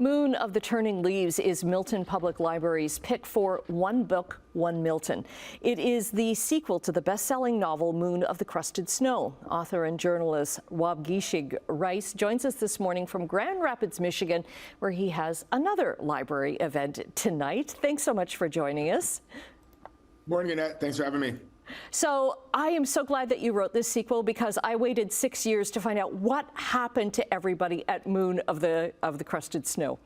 Moon of the Turning Leaves is Milton Public Library's pick for One Book, One Milton. It is the sequel to the best-selling novel Moon of the Crusted Snow. Author and journalist Waubgeshig Rice joins us this morning from Grand Rapids, Michigan, where he has another library event tonight. Thanks so much for joining us. Morning, Annette. Thanks for having me. So I am so glad that you wrote this sequel, because I waited 6 years to find out what happened to everybody at Moon of the Crusted Snow.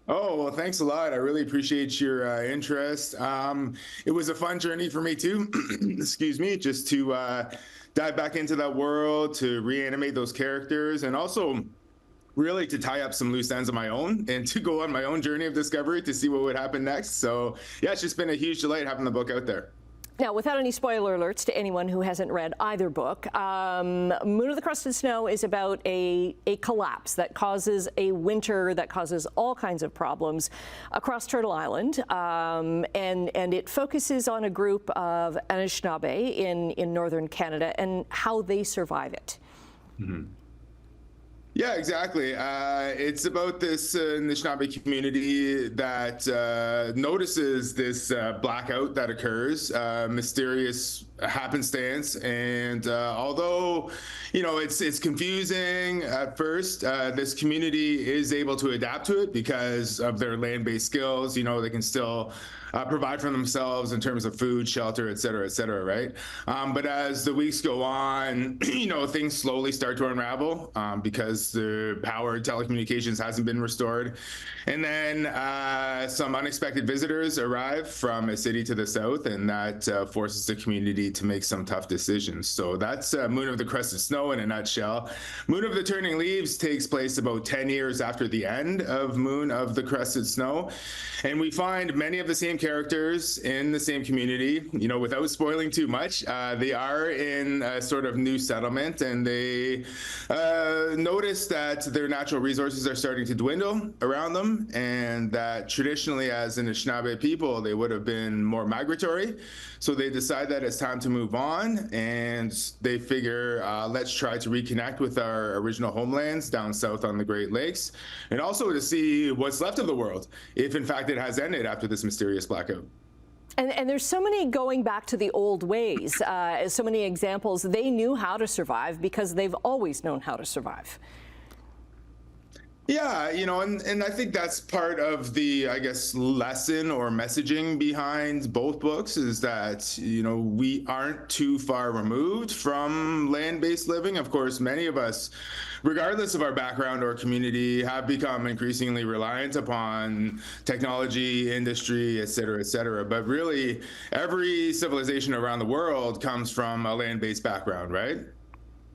Oh, well, thanks a lot. I really appreciate your interest. It was a fun journey for me too, excuse me, just to dive back into that world, to reanimate those characters, and also really to tie up some loose ends of my own and to go on my own journey of discovery to see what would happen next. So yeah, it's just been a huge delight having the book out there. Now, without any spoiler alerts to anyone who hasn't read either book, Moon of the Crusted Snow is about a collapse that causes a winter that causes all kinds of problems across Turtle Island, and it focuses on a group of Anishinaabe in northern Canada and how they survive it. Mm-hmm. Yeah, exactly. It's about this Anishinaabe community that notices this blackout that occurs, mysterious happenstance, and although it's confusing at first, this community is able to adapt to it because of their land-based skills. They can still provide for themselves in terms of food, shelter, et cetera, right? But as the weeks go on, things slowly start to unravel because the power telecommunications hasn't been restored. And then some unexpected visitors arrive from a city to the south, and that forces the community to make some tough decisions. So that's Moon of the Crusted Snow in a nutshell. Moon of the Turning Leaves takes place about 10 years after the end of Moon of the Crusted Snow. And we find many of the same characters in the same community. Without spoiling too much, they are in a sort of new settlement, and they notice that their natural resources are starting to dwindle around them, and that traditionally as Anishinaabe people, they would have been more migratory. So they decide that it's time to move on, and they figure, let's try to reconnect with our original homelands down south on the Great Lakes, and also to see what's left of the world, if in fact it has ended after this mysterious blackout. And there's so many going back to the old ways, so many examples. They knew how to survive because they've always known how to survive. Yeah, and I think that's part of the, I guess, lesson or messaging behind both books is that, we aren't too far removed from land-based living. Of course, many of us, regardless of our background or community, have become increasingly reliant upon technology, industry, et cetera, but really every civilization around the world comes from a land-based background, right?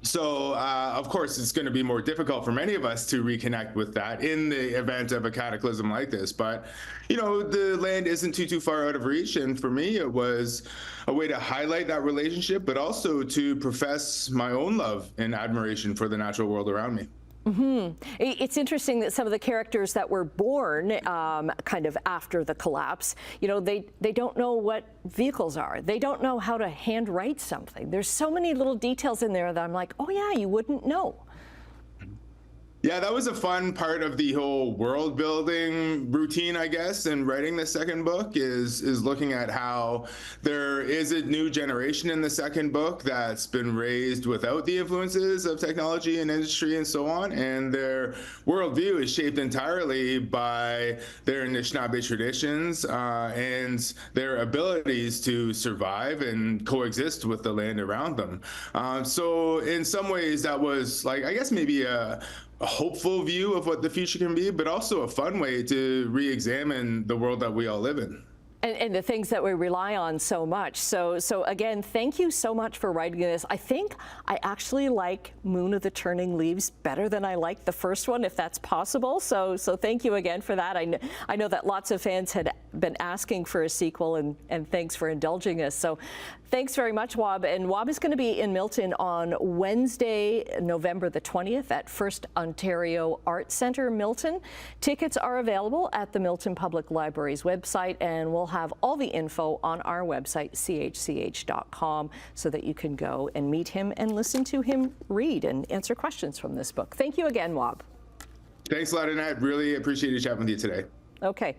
So, of course, it's going to be more difficult for many of us to reconnect with that in the event of a cataclysm like this. But, the land isn't too far out of reach. And for me, it was a way to highlight that relationship, but also to profess my own love and admiration for the natural world around me. Mm-hmm. It's interesting that some of the characters that were born kind of after the collapse, they don't know what vehicles are. They don't know how to handwrite something. There's so many little details in there that I'm like, oh yeah, you wouldn't know. Yeah, that was a fun part of the whole world building routine, I guess, in writing the second book is looking at how there is a new generation in the second book that's been raised without the influences of technology and industry and so on. And their worldview is shaped entirely by their Anishinaabe traditions and their abilities to survive and coexist with the land around them. So in some ways that was like, I guess maybe a hopeful view of what the future can be, but also a fun way to re-examine the world that we all live in. And the things that we rely on so much. So again, thank you so much for writing this. I think I actually like Moon of the Turning Leaves better than I liked the first one, if that's possible. So thank you again for that. I know that lots of fans had been asking for a sequel, and thanks for indulging us. So thanks very much, Wab. And Wab is going to be in Milton on Wednesday, November the 20th at First Ontario Arts Centre, Milton. Tickets are available at the Milton Public Library's website, and we'll have all the info on our website, chch.com, so that you can go and meet him and listen to him read and answer questions from this book. Thank you again, Wab. Thanks a lot, Annette. Really appreciate chatting with you today. Okay.